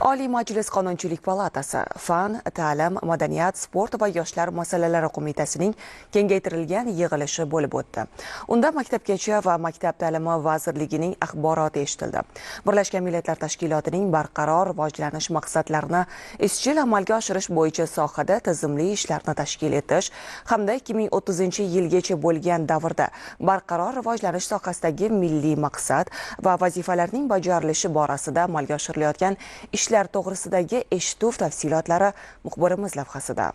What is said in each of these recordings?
Oliy Majlis Qonunchilik palatasi Fan, ta'lim, madaniyat, sport va yoshlar masalalari qo'mitasining kengaytirilgan yig'ilishi bo'lib o'tdi. Unda Maktabgacha va Maktab ta'limi vazirligining axboroti eshitildi. Birlashgan Millatlar Tashkilotining barqaror rivojlanish maqsadlarini izchil amalga oshirish bo'yicha sohada tizimli ishlarni tashkil etish hamda 2030-yilgacha bo'lgan davrda barqaror rivojlanish sohasidagi milliy maqsad va vazifalarning bajarilishi borasida amalga oshirilayotgan ishlar to'g'risidagi eshituv tafsilotlari muxbirimiz lavhasida.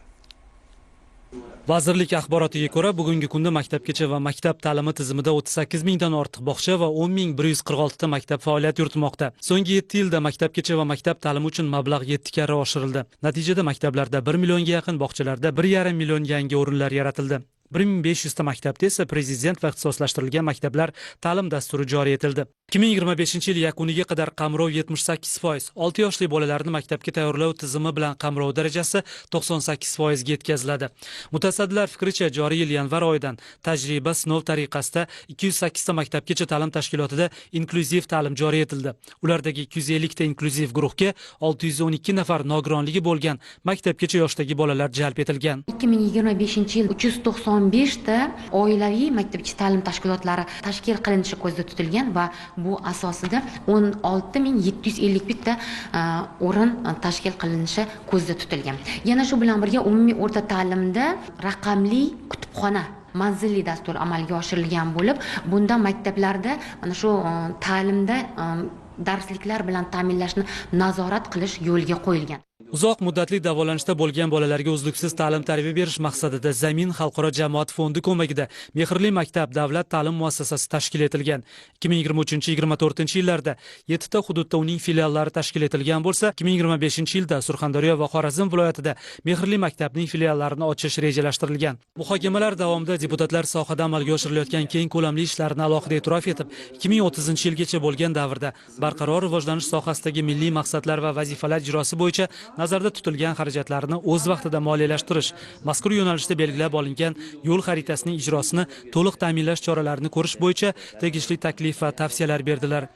Vazirlik axborotiga ko'ra, bugungi kunda maktabgacha va maktab ta'limi tizimida 38 mingdan ortiq bog'cha va 10.146 ta maktab faoliyat yuritmoqda. So'nggi 7 yilda maktabgacha va maktab ta'limi uchun mablag' 7 karra oshirildi. Natijada maktablarda 1 millionga yaqin, bog'chalarda 1,5 million yangi o'rinlar yaratildi. 1500 ta maktabda esa prezident va ixtisoslashtirilgan maktablar ta'lim dasturi joriy etildi. 2025-yil yakuniga qadar qamrov 78%, 6 yoshli bolalarni maktabga tayyorlov tizimi bilan qamrov darajasi 98% ga yetkaziladi. Mutasaddilar fikricha, joriy yil yanvar oyidan tajriba sinov tariqasida 208 ta maktabgacha ta'lim tashkilotida inklyuziv ta'lim joriy etildi. Ulardagi 250 ta inklyuziv guruhga 612 nafar nogironligi bo'lgan maktabgacha yoshdagi bolalar jalb etilgan. 2025-yil 395 ta oilaviy maktabgacha ta'lim tashkilotlari tashkil qilinishi ko'zda tutilgan va bu asosida 16.751 ta o'rin tashkil qilinishi ko'zda tutilgan. Yana shu bilan birga umumiy o'rta ta'limda raqamli kutubxona manzilli dastur amalga oshirilgan bo'lib, bunda maktablarda mana shu ta'limda darsliklar bilan ta'minlashni nazorat qilish yo'lga qo'yilgan. Uzoq muddatli davolanishda bo'lgan bolalarga uzluksiz ta'lim tarbiya berish maqsadida Zamin xalqaro jamoat fondi ko'magida Mehrli maktab davlat ta'lim muassasasi tashkil etilgan. 2023-24-yillarda 7 ta hududda uning filiallari tashkil etilgan bo'lsa, 2025-yilda Surxondaryo va Xorazm viloyatida Mehrli maktabning filiallarini ochish rejalashtirilgan. Muhokamalar davomida deputatlar sohada amalga oshirilayotgan keng ko'lamli ishlarni alohida e'tirof etib, 2030-yilgacha bo'lgan davrda barqaror rivojlanish sohasidagi milliy maqsadlar va vazifalar ijrosi bo'yicha nazarda tutilgan xarajatlarni o'z vaqtida moliyalashtirish, mazkur yo'nalishda belgilab olingan yo'l xaritasining ijrosini to'liq ta'minlash choralarini ko'rish bo'yicha tegishli taklif va tavsiyalar berdilar.